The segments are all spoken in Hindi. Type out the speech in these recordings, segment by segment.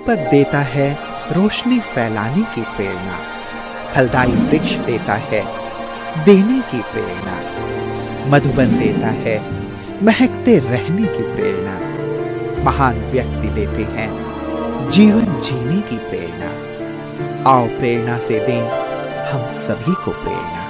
दीपक देता है रोशनी फैलाने की प्रेरणा, फलदायी वृक्ष देता है देने की प्रेरणा, मधुबन देता है महकते रहने की प्रेरणा, महान व्यक्ति देते हैं जीवन जीने की प्रेरणा। आओ प्रेरणा से दें हम सभी को प्रेरणा।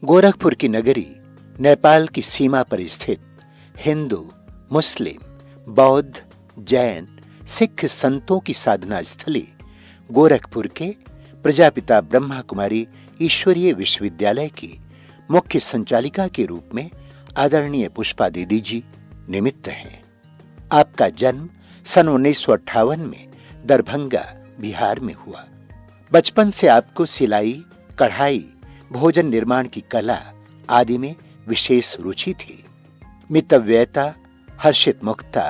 गोरखपुर की नगरी नेपाल की सीमा पर स्थित हिंदू, मुस्लिम, बौद्ध, जैन, सिख संतों की साधना स्थली गोरखपुर के प्रजापिता ब्रह्मा कुमारी ईश्वरीय विश्वविद्यालय की मुख्य संचालिका के रूप में आदरणीय पुष्पा दीदी जी निमित्त हैं। आपका जन्म सन 1958 में दरभंगा, बिहार में हुआ। बचपन से आपको सिलाई, कढ़ाई, भोजन निर्माण की कला आदि में विशेष रुचि थी। मितव्ययता, हर्षित मुक्ता,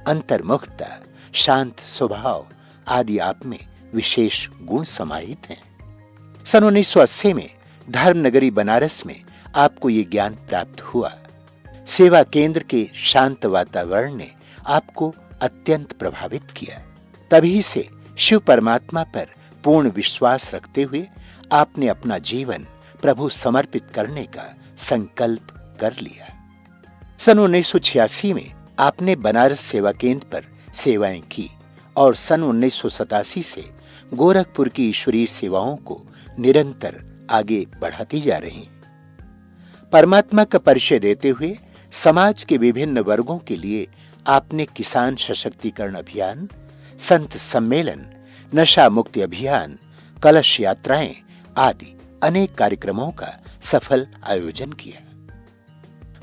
अंतर्मुखता, शांत स्वभाव आदि आप में विशेष गुण समाहित हैं। सन 1980 में धर्मनगरी बनारस में आपको ये ज्ञान प्राप्त हुआ। सेवा केंद्र के शांत वातावरण ने आपको अत्यंत प्रभावित किया। तभी से शिव परमात्मा पर पूर्ण विश्वास रखते हुए आपने अपना जीवन प्रभु समर्पित करने का संकल्प कर लिया। सन 1986 में आपने बनारस सेवा केंद्र पर सेवाएं की और सन 1987 से गोरखपुर की ईश्वरीय सेवाओं को निरंतर आगे बढ़ाती जा रही। परमात्मा का परिचय देते हुए समाज के विभिन्न वर्गों के लिए आपने किसान सशक्तिकरण अभियान, संत सम्मेलन, नशा मुक्ति अभियान, कलश यात्राएं आदि अनेक कार्यक्रमों का सफल आयोजन किया।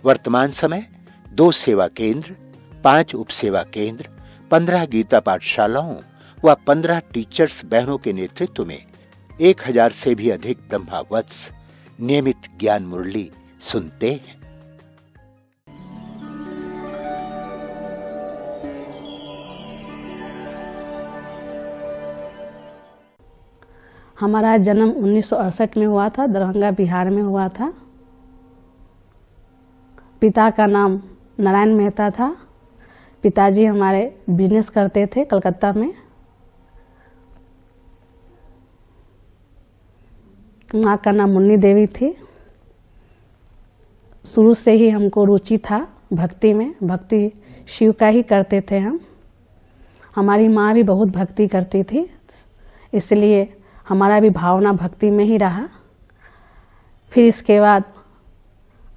वर्तमान समय 2 सेवा केंद्र, 5 उपसेवा केंद्र, 15 गीता पाठशालाओं व 15 टीचर्स बहनों के नेतृत्व में 1000 से भी अधिक ब्रह्मावत्स नियमित ज्ञान मुरली सुनते हैं। हमारा जन्म 1968 में हुआ था, दरभंगा, बिहार में हुआ था। पिता का नाम नारायण मेहता था। पिताजी हमारे बिजनेस करते थे कलकत्ता में। माँ का नाम मुन्नी देवी थी। शुरू से ही हमको रुचि था भक्ति में। भक्ति शिव का ही करते थे हम। हमारी माँ भी बहुत भक्ति करती थी, इसलिए हमारा भी भावना भक्ति में ही रहा। फिर इसके बाद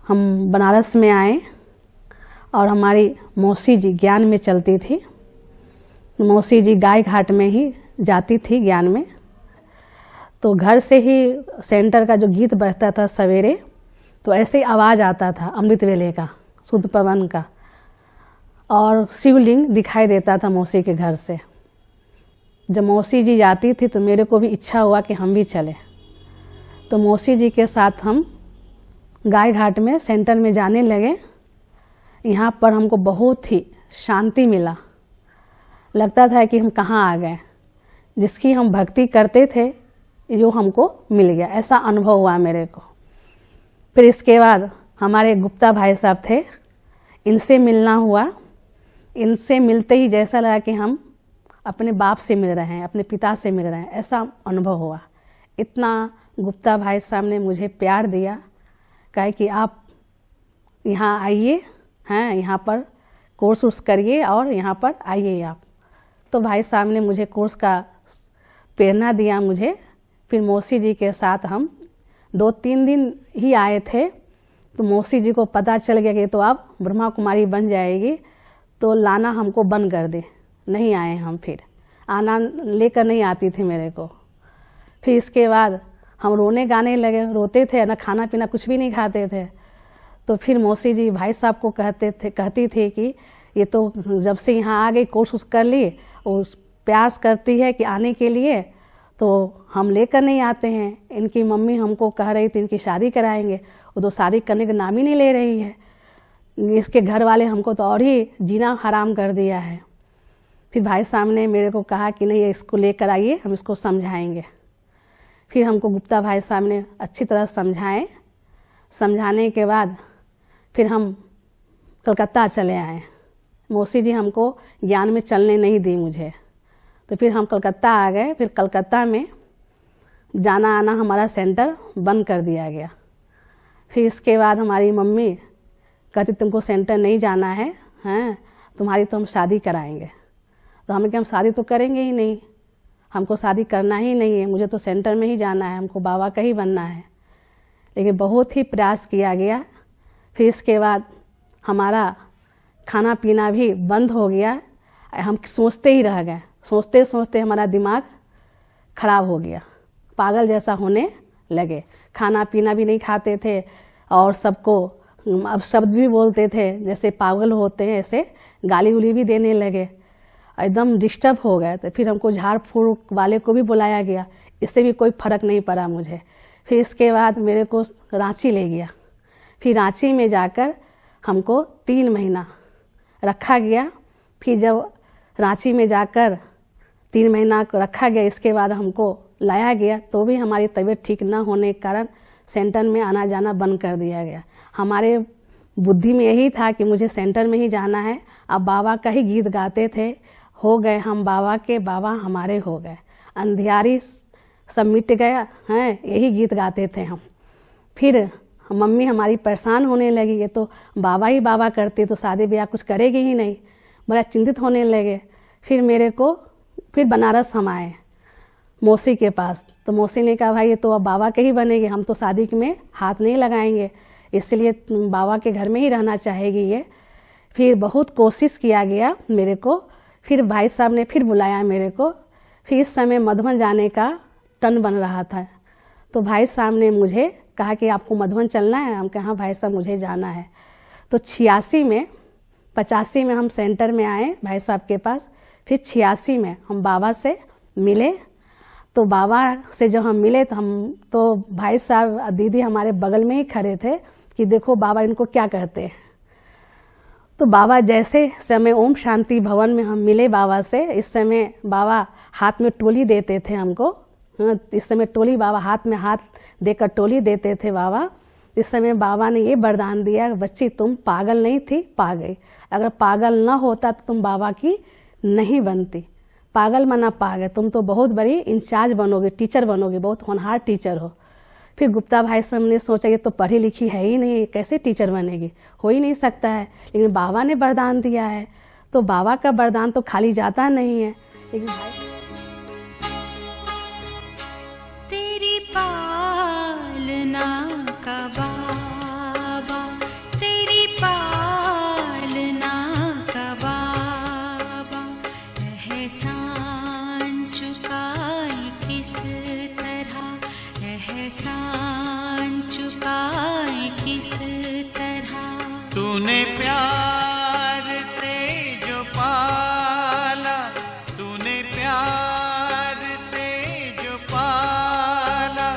हम बनारस में आए और हमारी मौसी जी ज्ञान में चलती थी। मौसी जी गाय घाट में ही जाती थी ज्ञान में। तो घर से ही सेंटर का जो गीत बजता था सवेरे, तो ऐसे ही आवाज़ आता था अमृत वेले का, शुद्ध पवन का, और शिवलिंग दिखाई देता था मौसी के घर से। जब मौसी जी जाती थी तो मेरे को भी इच्छा हुआ कि हम भी चले। तो मौसी जी के साथ हम गाय घाट में सेंटर में जाने लगे। यहाँ पर हमको बहुत ही शांति मिला। लगता था कि हम कहाँ आ गए। जिसकी हम भक्ति करते थे जो हमको मिल गया, ऐसा अनुभव हुआ मेरे को। फिर इसके बाद हमारे गुप्ता भाई साहब थे, इनसे मिलना हुआ। इनसे मिलते ही जैसा लगा कि हम अपने बाप से मिल रहे हैं, अपने पिता से मिल रहे हैं, ऐसा अनुभव हुआ। इतना गुप्ता भाई साहब ने मुझे प्यार दिया, कहे कि आप यहाँ आइए, हैं यहाँ पर कोर्स उर्स करिए और यहाँ पर आइए आप। तो भाई साहब ने मुझे कोर्स का प्रेरणा दिया मुझे। फिर मौसी जी के साथ हम 2-3 दिन ही आए थे। तो मौसी जी को पता चल गया कि तो आप ब्रह्मा कुमारी बन जाएगी, तो लाना हमको बंद कर दे। नहीं आए हम, फिर आना लेकर नहीं आती थी मेरे को। फिर इसके बाद हम रोने गाने लगे, रोते थे ना, खाना पीना कुछ भी नहीं खाते थे। तो फिर मौसी जी भाई साहब को कहती थी कि ये तो जब से यहाँ आ गई, कोर्स कर ली, और प्रयास करती है कि आने के लिए, तो हम लेकर नहीं आते हैं। इनकी मम्मी हमको कह रही थी इनकी शादी कराएंगे, वो तो शादी करने का नाम ही नहीं ले रही है। इसके घर वाले हमको तो और ही जीना हराम कर दिया है। फिर भाई साहब ने मेरे को कहा कि नहीं, इसको लेकर आइए, हम इसको समझाएंगे। फिर हमको गुप्ता भाई साहब ने अच्छी तरह समझाए। समझाने के बाद फिर हम कलकत्ता चले आए। मौसी जी हमको ज्ञान में चलने नहीं दी मुझे, तो फिर हम कलकत्ता आ गए। फिर कलकत्ता में जाना आना हमारा सेंटर बंद कर दिया गया। फिर इसके बाद हमारी मम्मी कहती तुमको सेंटर नहीं जाना है, हैं, तुम्हारी तो हम शादी कराएंगे। तो हमने कहा हम शादी तो करेंगे ही नहीं, हमको शादी करना ही नहीं है, मुझे तो सेंटर में ही जाना है, हमको बाबा का ही बनना है। लेकिन बहुत ही प्रयास किया गया। फिर इसके बाद हमारा खाना पीना भी बंद हो गया। हम सोचते ही रह गए, सोचते सोचते हमारा दिमाग खराब हो गया, पागल जैसा होने लगे। खाना पीना भी नहीं खाते थे और सबको अब शब्द भी बोलते थे जैसे पागल होते हैं, ऐसे गाली उली भी देने लगे, एकदम डिस्टर्ब हो गए। तो फिर हमको झाड़ फूक वाले को भी बुलाया गया, इससे भी कोई फर्क नहीं पड़ा मुझे। फिर इसके बाद मेरे को रांची ले गया। फिर रांची में जाकर हमको 3 महीना रखा गया। फिर जब रांची में जाकर 3 महीना रखा गया, इसके बाद हमको लाया गया, तो भी हमारी तबीयत ठीक न होने के कारण सेंटर में आना जाना बंद कर दिया गया। हमारे बुद्धि में यही था कि मुझे सेंटर में ही जाना है। अब बाबा का ही गीत गाते थे, हो गए हम बाबा के, बाबा हमारे हो गए, अंधियारी सब मिट गया हैं, यही गीत गाते थे हम। फिर मम्मी हमारी परेशान होने लगी, ये तो बाबा ही बाबा करती तो शादी ब्याह कुछ करेगी ही नहीं, बड़ा चिंतित होने लगे। फिर मेरे को फिर बनारस हम आए मौसी के पास। तो मौसी ने कहा भाई ये तो अब बाबा के ही बनेगी, हम तो शादी में हाथ नहीं लगाएंगे, इसलिए तुम बाबा के घर में ही रहना चाहेगी ये। फिर बहुत कोशिश किया गया मेरे को। फिर भाई साहब ने फिर बुलाया मेरे को। फिर इस समय मधुबन जाने का टन बन रहा था, तो भाई साहब ने मुझे कहा कि आपको मधुबन चलना है। हम कहा भाई साहब मुझे जाना है। तो 85 में 85 में हम सेंटर में आए भाई साहब के पास। फिर 86 में हम बाबा से मिले। तो बाबा से जब हम मिले तो भाई साहब दीदी हमारे बगल में ही खड़े थे कि देखो बाबा इनको क्या कहते हैं। तो बाबा जैसे समय ओम शांति भवन में हम मिले बाबा से, इस समय बाबा हाथ में टोली देते थे हमको। इस समय टोली, बाबा हाथ में हाथ देकर टोली देते थे बाबा। इस समय बाबा ने ये वरदान दिया, बच्ची तुम पागल नहीं थी, पा गई। अगर पागल न होता तो तुम बाबा की नहीं बनती। पागल मना पा गए, तुम तो बहुत बड़ी इंचार्ज बनोगे, टीचर बनोगे, बहुत होनहार टीचर हो। फिर गुप्ता भाई साहब ने सोचा ये तो पढ़ी लिखी है ही नहीं, कैसे टीचर बनेगी, हो ही नहीं सकता है। लेकिन बाबा ने वरदान दिया है, तो बाबा का वरदान तो खाली जाता नहीं है। लेकिन तेरी पालना का बाबा, तेरी पालना का बाबा, एहसान चुकाई किस तरह, एहसान चुकाई किस तरह। तूने प्यार से जो पाला, तूने प्यार से जो पाला,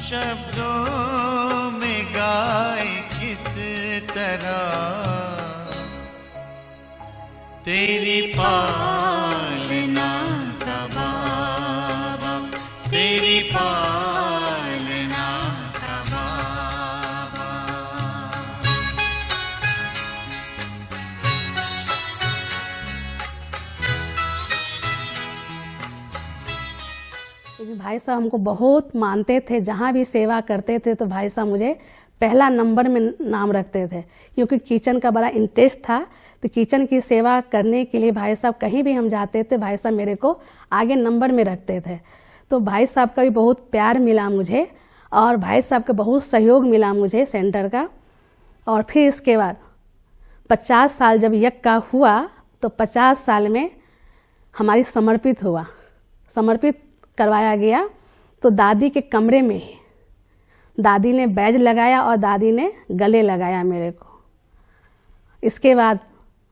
शब्दों में गाए किस तरह। तेरी पालना का बाबा, तेरी पालना का बाबा। लेकिन भाई साहब हमको बहुत मानते थे, जहाँ भी सेवा करते थे तो भाई साहब मुझे पहला नंबर में नाम रखते थे, क्योंकि किचन का बड़ा इंटरेस्ट था। तो किचन की सेवा करने के लिए भाई साहब कहीं भी हम जाते थे, भाई साहब मेरे को आगे नंबर में रखते थे। तो भाई साहब का भी बहुत प्यार मिला मुझे, और भाई साहब का बहुत सहयोग मिला मुझे सेंटर का। और फिर इसके बाद 50 साल जब यज्ञ का हुआ, तो 50 साल में हमारी समर्पित हुआ, समर्पित करवाया गया। तो दादी के कमरे में ही दादी ने बैज लगाया और दादी ने गले लगाया मेरे को। इसके बाद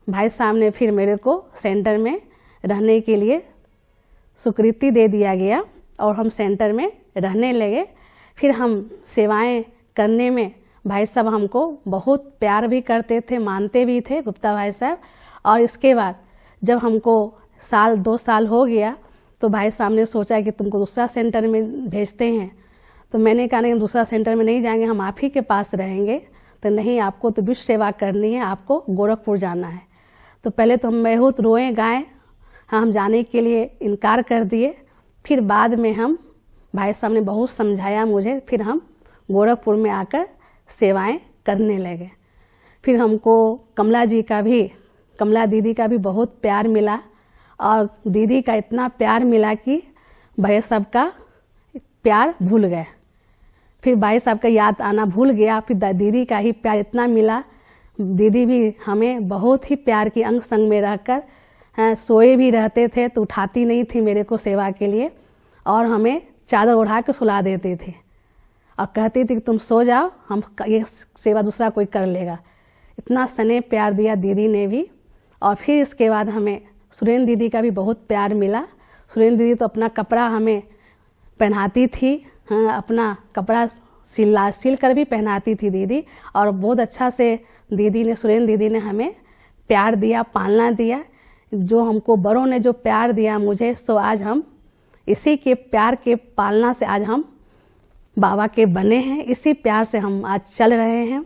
भाई साहब ने फिर मेरे को सेंटर में रहने के लिए स्वीकृति दे दिया गया और हम सेंटर में रहने लगे। फिर हम सेवाएं करने में भाई साहब हमको बहुत प्यार भी करते थे, मानते भी थे गुप्ता भाई साहब। और इसके बाद जब हमको 2 साल हो गया तो भाई साहब ने सोचा कि तुमको दूसरा सेंटर में भेजते हैं। तो मैंने कहा नहीं, दूसरा सेंटर में नहीं जाएंगे, हम आप ही के पास रहेंगे। तो नहीं, आपको तो विश्व सेवा करनी है, आपको गोरखपुर जाना है। तो पहले तो हम बहुत रोए गाए, हम जाने के लिए इनकार कर दिए। फिर बाद में हम भाई साहब ने बहुत समझाया मुझे, फिर हम गोरखपुर में आकर सेवाएं करने लगे। फिर हमको कमला दीदी का भी बहुत प्यार मिला और दीदी का इतना प्यार मिला कि भाई साहब का प्यार भूल गए। फिर भाई साहब का याद आना भूल गया, फिर दीदी का ही प्यार इतना मिला। दीदी भी हमें बहुत ही प्यार की अंग संग में रहकर सोए भी रहते थे तो उठाती नहीं थी मेरे को सेवा के लिए, और हमें चादर ओढ़ा के सुला देती थी और कहती थी कि तुम सो जाओ, हम ये सेवा दूसरा कोई कर लेगा। इतना स्नेह प्यार दिया दीदी ने भी। और फिर इसके बाद हमें सुरेंद्र दीदी का भी बहुत प्यार मिला। सुरेंद्र दीदी तो अपना कपड़ा हमें पहनाती थी, अपना कपड़ा सिल कर भी पहनाती थी दीदी। और बहुत अच्छा से सुरेंद्र दीदी ने हमें प्यार दिया, पालना दिया। जो हमको बड़ों ने जो प्यार दिया मुझे, सो आज हम इसी के प्यार के पालना से आज हम बाबा के बने हैं, इसी प्यार से हम आज चल रहे हैं।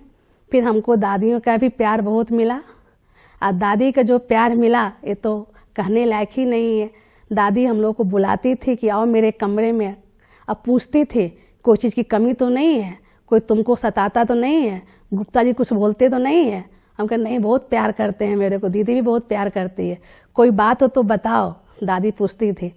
फिर हमको दादियों का भी प्यार बहुत मिला। और दादी का जो प्यार मिला ये तो कहने लायक ही नहीं है। दादी हम लोग को बुलाती थी कि आओ मेरे कमरे में, अब पूछती थी कोई चीज़ की कमी तो नहीं है, कोई तुमको सताता तो नहीं है, गुप्ता जी कुछ बोलते तो नहीं है। हम कहे नहीं, बहुत प्यार करते हैं मेरे को, दीदी भी बहुत प्यार करती है, कोई बात हो तो बताओ। दादी पूछती थी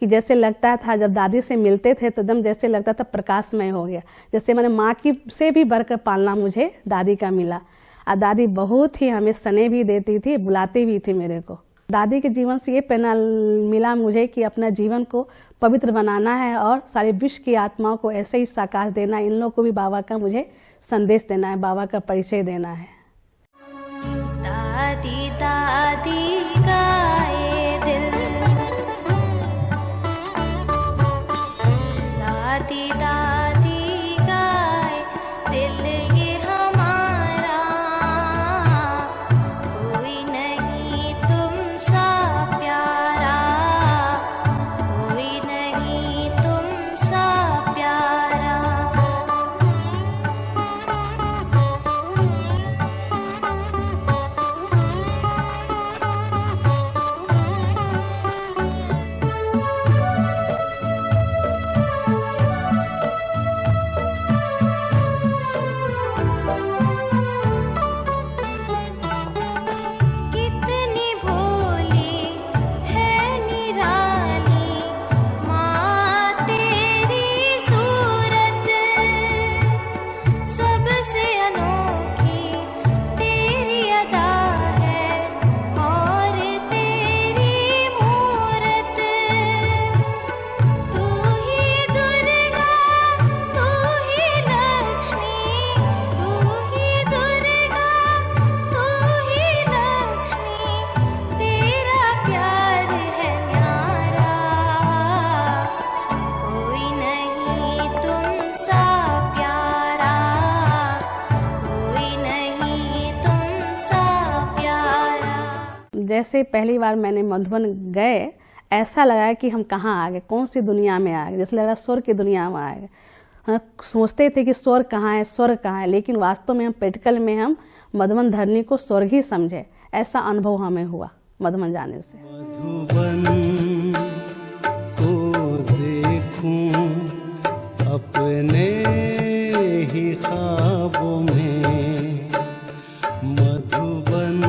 कि जैसे लगता था जब दादी से मिलते थे तो एकदम जैसे लगता था प्रकाशमय हो गया, जैसे मैंने माँ की से भी बढ़कर पालना मुझे दादी का मिला। और दादी बहुत ही हमें स्नेह भी देती थी, बुलाती भी थी मेरे को। दादी के जीवन से ये प्रेरणा मिला मुझे कि अपना जीवन को पवित्र बनाना है और सारे विश्व की आत्माओं को ऐसे ही साकार देना है। इन लोगों को भी बाबा का मुझे संदेश देना है, बाबा का परिचय देना है। दादी दादी गाए दिल, दादी दादी गाए दिल, ये हमारा कोई नहीं तुम सा प्यारा, कोई नहीं तुम सा प्यारा। कितनी भोली है निराली माँ तेरी सूरत, सबसे अनोखी तेरी अदा है और तेरी मूरत। तू ही दुर्गा, तू ही लक्ष्मी, तू ही दुर्गा, तू ही लक्ष्मी, तेरा प्यार है न्यारा, कोई नहीं तुम सा प्यारा, कोई नहीं तुम सा प्यारा। जैसे पहली बार मैंने मधुबन गए, ऐसा लगा कि हम कहाँ आ गए, कौन सी दुनिया में आ गए, जैसे लगा स्वर्ग की दुनिया में आ गए। सोचते थे कि स्वर्ग कहाँ है, स्वर्ग कहाँ है, लेकिन वास्तव में हम प्रैक्टिकल में हम मधुबन धरनी को स्वर्ग ही समझे। ऐसा अनुभव हमें हुआ मधुबन जाने से। मधुबन को देखूं अपने ही ख्वाबों में, मधुबन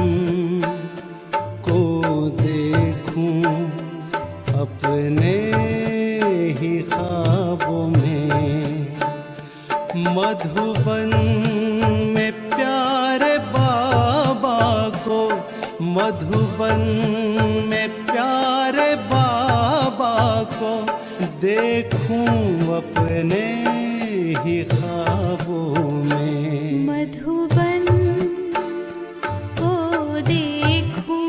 को देखूं अपने ही ख्वाबों में, मधुबन में प्यारे बाबा को, मधुबन में प्यारे बाबा को देखूं अपने ही ख्वाबों में। मधुबन को देखूं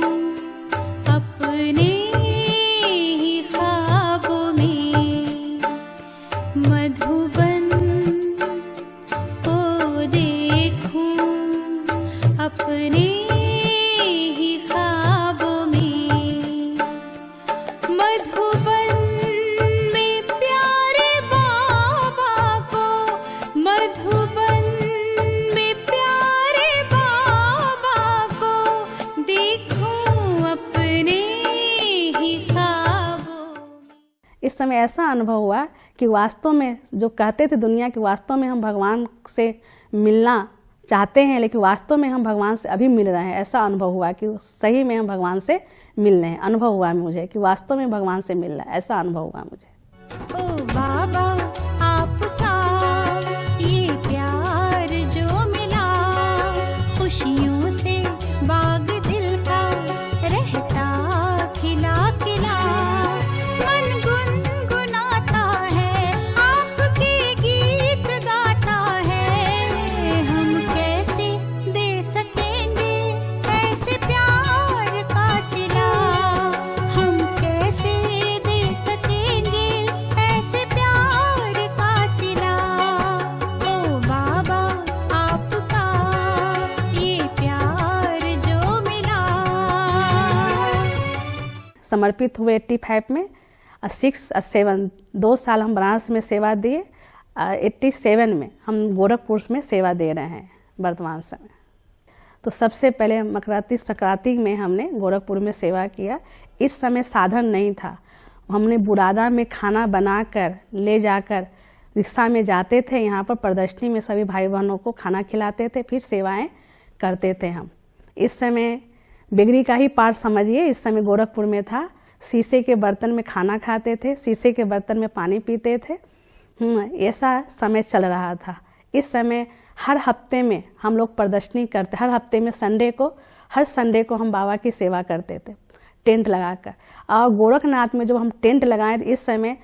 अपने ही ख्वाबों में। मधुबन को देखूं अपने ही ख्वाबों में। मधुबन में प्यारे बाबा को, मधुबन में प्यारे बाबा को देखूं अपने ही ख्वाबों। इस समय ऐसा अनुभव हुआ कि वास्तव में जो कहते थे दुनिया कि वास्तव में हम भगवान से मिलना चाहते हैं, लेकिन वास्तव में हम भगवान से अभी मिल रहे हैं, ऐसा अनुभव हुआ कि सही में हम भगवान से मिल रहे हैं। अनुभव हुआ मुझे कि वास्तव में भगवान से मिल रहा है, ऐसा अनुभव हुआ मुझे। ओ बाबा आपका ये प्यार जो मिला, खुशियों से बाग दिल का रहता खिला खिला। मन गुनगुनाता है आपके गीत गाता है। हम कैसे दे सकेंगे ऐसे प्यार का सिला। हम कैसे दे सकेंगे ऐसे प्यार का सिला। ओ बाबा आपका ये प्यार जो मिला। समर्पित हुए 85 में 6 और 7 2 साल हम बनारस में सेवा दिए। 87 में हम गोरखपुर में सेवा दे रहे हैं वर्तमान समय। तो सबसे पहले संक्रांति में हमने गोरखपुर में सेवा किया। इस समय साधन नहीं था, हमने बुरादा में खाना बनाकर ले जाकर रिक्शा में जाते थे, यहाँ पर प्रदर्शनी में सभी भाई बहनों को खाना खिलाते थे, फिर सेवाएं करते थे हम। इस समय बिगड़ी का ही पार्ट समझिए, इस समय गोरखपुर में था। शीशे के बर्तन में खाना खाते थे, शीशे के बर्तन में पानी पीते थे। ऐसा समय चल रहा था। इस समय हर हफ्ते में हम लोग प्रदर्शनी करते, हर हफ्ते में हर संडे को हम बाबा की सेवा करते थे टेंट लगाकर। और गोरखनाथ में जब हम टेंट लगाए, इस समय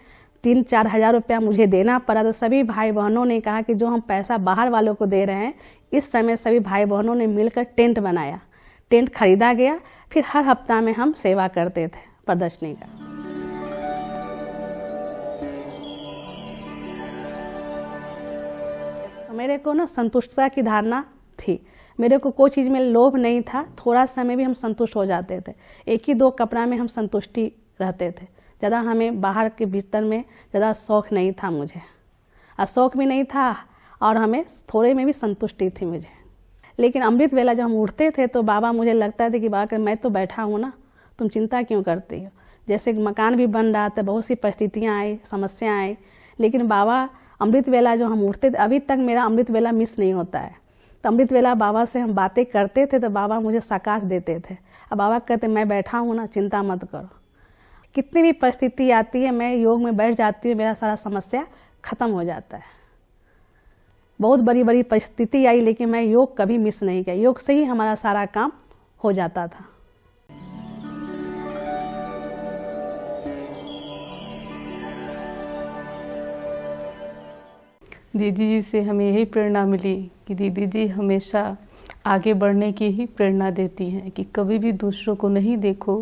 3-4 हज़ार रुपया मुझे देना पड़ा। तो सभी भाई बहनों ने कहा कि जो हम पैसा बाहर वालों को दे रहे हैं, इस समय सभी भाई बहनों ने मिलकर टेंट बनाया, टेंट खरीदा गया। फिर हर हफ्ता में हम सेवा करते थे प्रदर्शनी का। मेरे को ना संतुष्टता की धारणा थी, मेरे को कोई चीज़ में लोभ नहीं था। थोड़ा समय भी हम संतुष्ट हो जाते थे, 1-2 कपड़ा में हम संतुष्टि रहते थे। ज़्यादा हमें बाहर के भीतर में ज़्यादा शौक़ नहीं था मुझे, और शौक़ भी नहीं था, और हमें थोड़े में भी संतुष्टि थी मुझे। लेकिन अमृत वेला जब हम उठते थे तो बाबा, मुझे लगता था कि बाबा मैं तो बैठा हूँ ना, तुम चिंता क्यों करती हो। जैसे मकान भी बन रहा था, बहुत सी परिस्थितियाँ आई, समस्या आई, लेकिन बाबा अमृत वेला जो हम उठते थे, अभी तक मेरा अमृत वेला मिस नहीं होता है। तो अमृत वेला बाबा से हम बातें करते थे तो बाबा मुझे साकाश देते थे। अब बाबा कहते मैं बैठा हूँ ना, चिंता मत करो। कितनी भी परिस्थिति आती है, मैं योग में बैठ जाती हूँ, मेरा सारा समस्या खत्म हो जाता है। बहुत बड़ी बड़ी परिस्थिति आई, लेकिन मैं योग कभी मिस नहीं किया। योग से ही हमारा सारा काम हो जाता था। दीदी जी से हमें यही प्रेरणा मिली कि दीदी जी हमेशा आगे बढ़ने की ही प्रेरणा देती हैं कि कभी भी दूसरों को नहीं देखो,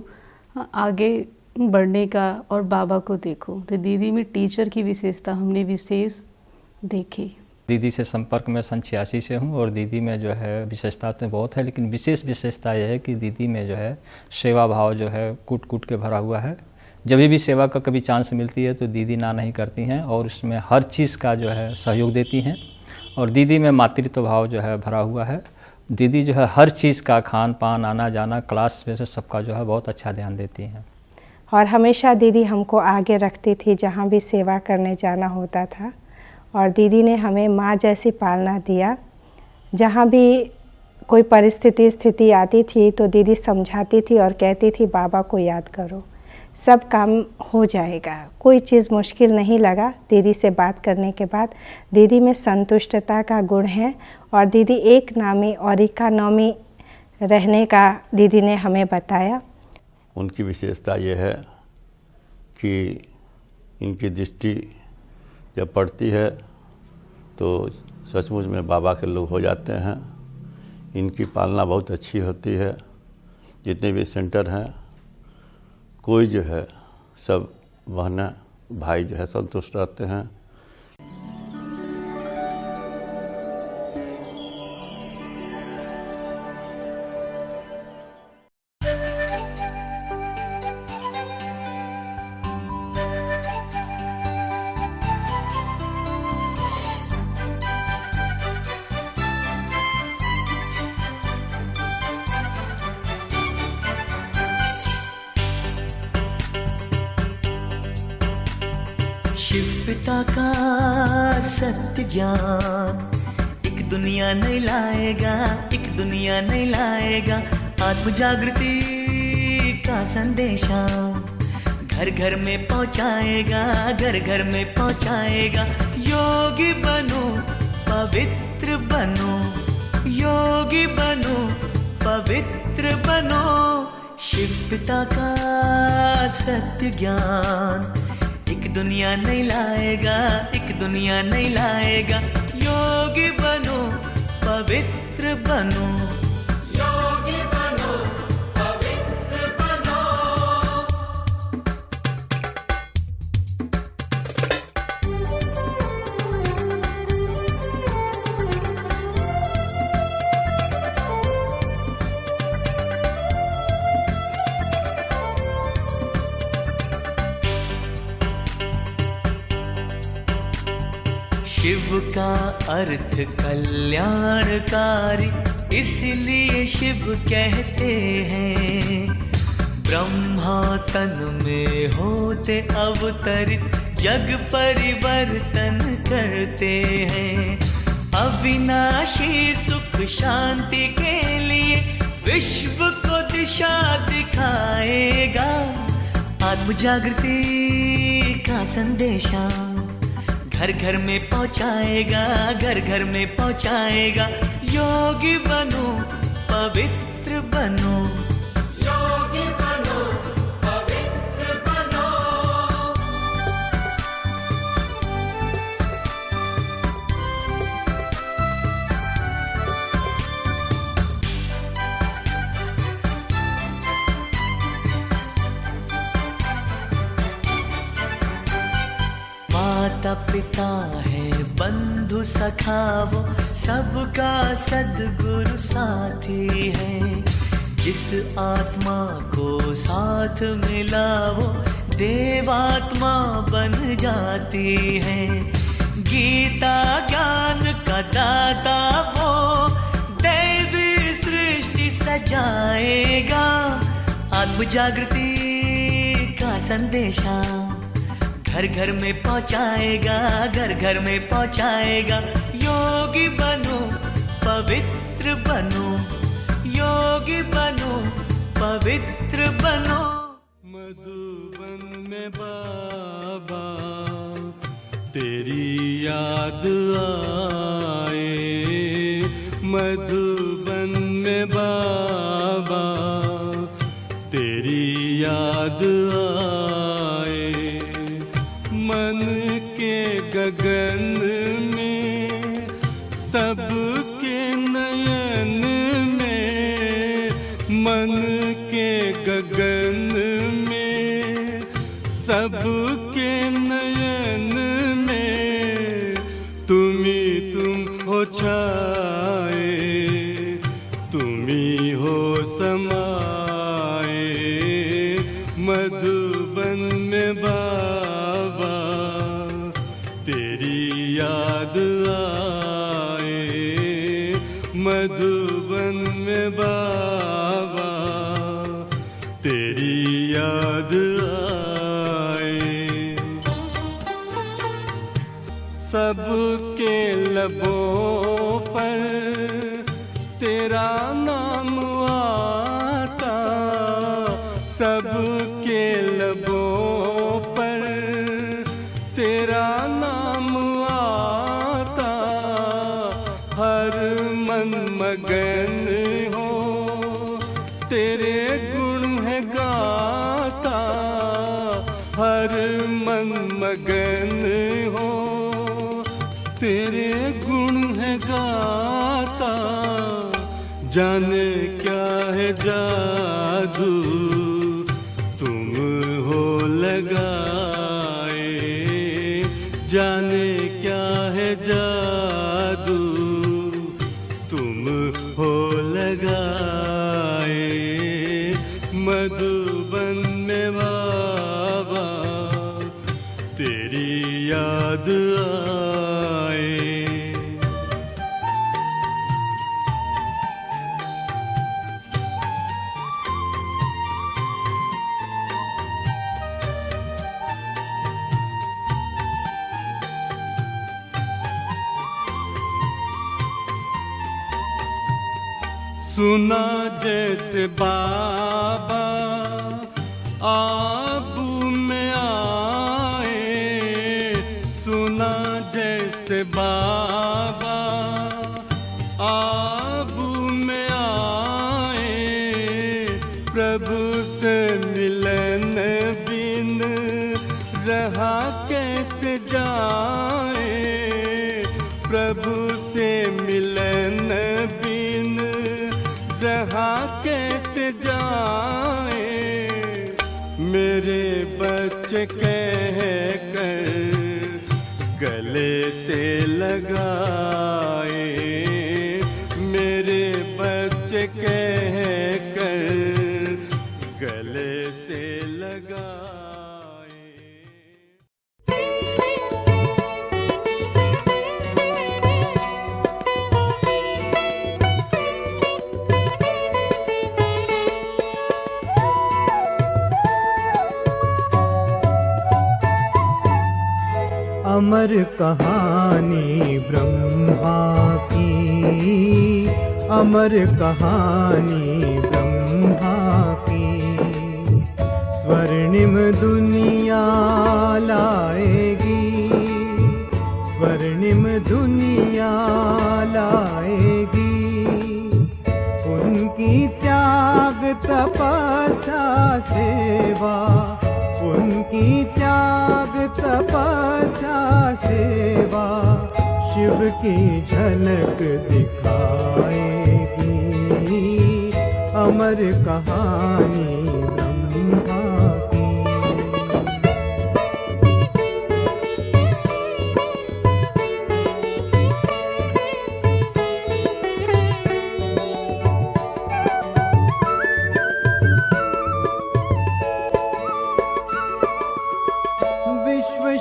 आगे बढ़ने का और बाबा को देखो। तो दीदी में टीचर की विशेषता हमने विशेष देखी। दीदी से संपर्क में 86 से हूँ, और दीदी में जो है विशेषता तो बहुत है, लेकिन विशेष विशेषता यह है कि दीदी में जो है सेवा भाव जो है कूट कूट के भरा हुआ है। जब भी सेवा का कभी चांस मिलती है तो दीदी ना नहीं करती हैं, और उसमें हर चीज़ का जो है सहयोग देती हैं। और दीदी में मातृत्व भाव जो है भरा हुआ है। दीदी जो है हर चीज़ का, खान पान, आना जाना, क्लास में से सबका जो है बहुत अच्छा ध्यान देती हैं। और हमेशा दीदी हमको आगे रखती थी जहाँ भी सेवा करने जाना होता था। और दीदी ने हमें माँ जैसी पालना दिया। जहाँ भी कोई स्थिति आती थी तो दीदी समझाती थी और कहती थी बाबा को याद करो, सब काम हो जाएगा। कोई चीज़ मुश्किल नहीं लगा दीदी से बात करने के बाद। दीदी में संतुष्टता का गुण है, और दीदी एक नामी और इकोनॉमी रहने का दीदी ने हमें बताया। उनकी विशेषता ये है कि इनकी दृष्टि जब पड़ती है तो सचमुच में बाबा के लोग हो जाते हैं। इनकी पालना बहुत अच्छी होती है। जितने भी सेंटर हैं कोई जो है सब बहनें भाई जो है संतुष्ट रहते हैं। शिव पिता का सत्य ज्ञान एक दुनिया नहीं लाएगा, एक दुनिया नहीं लाएगा। आत्म जागृति का संदेशा घर घर में पहुंचाएगा, घर घर में पहुंचाएगा। योगी बनो पवित्र बनो, योगी बनो पवित्र बनो। शिव पिता का सत्य ज्ञान एक दुनिया नहीं लाएगा, एक दुनिया नहीं लाएगा। योगी बनो पवित्र बनो, योगी बनो पवित्र बनो। शिव का अर्थ कल्याणकारी, इसलिए शिव कहते हैं। ब्रह्मा तन में होते अवतरित, जग परिवर्तन करते हैं। अविनाशी सुख शांति के लिए विश्व को दिशा दिखाएगा। आत्म जागृति का संदेशा घर घर में पहुंचाएगा, घर घर में पहुंचाएगा। योगी बनो पवित्र बनो, योगी बनो पवित्र बनो। माता पिता है बंधु सखा वो, सबका सद्गुरु साथी है। जिस आत्मा को साथ मिला वो देवात्मा बन जाती है। गीता ज्ञान का दाता वो दैवी सृष्टि सजाएगा। आत्म जागृति का संदेशा घर घर में पहुंचाएगा, घर घर में पहुंचाएगा। योगी बनो पवित्र बनो, योगी बनो पवित्र बनो। मधुबन में बाबा तेरी याद आए, मधुबन में बाबा तेरी याद आए। मन के गगन में सबके नयन में, मन के गगन में सबके नयन में तुम हो छाए, तुम हो समाए। मधुबन में बाबा तेरी याद आए, मधुबन में बाबा तेरी याद आए। सबके लबों पर तेरा नाम आता, सबके लबों पर तेरा नाम आता। हर मन मगन हो तेरे गुण है गाता, हर मन मन मगन हो तेरे गुण है गाता, जाने क्या है जादू तुम हो लगाए, जाने क्या है जादू तुम हो लगाए। मधुबन में बाबा तेरी याद आए। सुना जैसे बाबा आबू में आए, सुना जैसे बाबा आबू में आए, प्रभु से मिलन बिन रहा कैसे जाए, प्रभु से मिलन बिन रहा कैसे जाए। मेरे बच्चे कह कर गले से लगाए, मेरे बच्चे कह कर गले से लगाए। अमर कहानी ब्रह्मा की, अमर कहानी ब्रह्मा की, स्वर्णिम दुनिया लाएगी, स्वर्णिम दुनिया लाएगी। उनकी त्याग तपस्या सेवा, उनकी त्याग तपस्या सेवा शिव की झलक दिखाएगी। अमर कहानी ब्रह्मा की।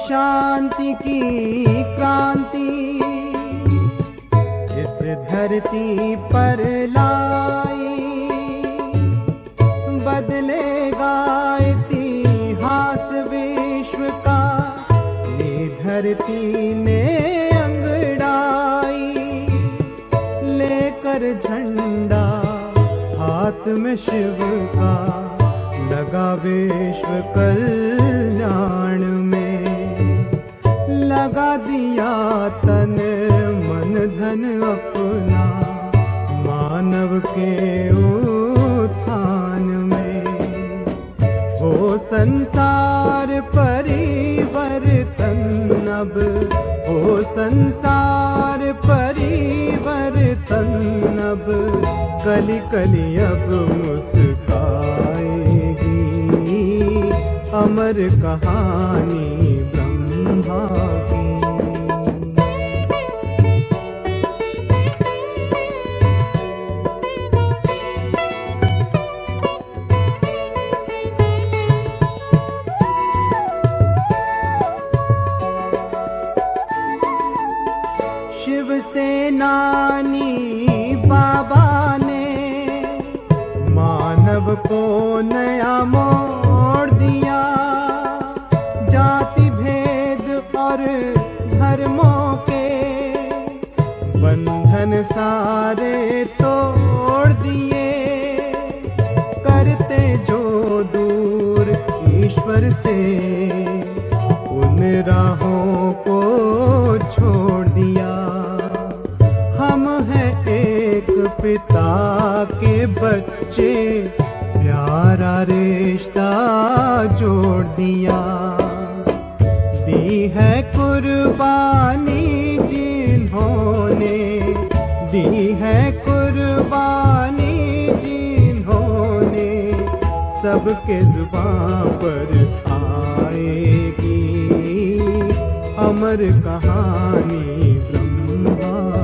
शांति की क्रांति इस धरती पर लाई, बदलेगा इतिहास विश्व का ये धरती में अंगड़ाई। लेकर झंडा हाथ में शिव का, लगा विश्व कल्याण में, लगा दिया तन मन धन अपना मानव के उत्थान में। हो संसार परिवर्तन अब, हो संसार परिवर्तन अब, कली कली अब मुस्काएगी। अमर कहानी ब्रह्मा की। शिवसेनानी बाबा ने मानव को नया मोड़ दिया। जाति भेद और धर्मों के बंधन सारे तोड़ दिए। करते जो दूर ईश्वर से उन राहों को छोड़ दिया। हम हैं एक पिता के बच्चे, प्यारा रिश्ता जोड़ दिया। है कुर्बानी जिन्होंने, दी है कुर्बानी जिन्होंने, सबके जुबान पर आएगी अमर कहानी ब्रह्मा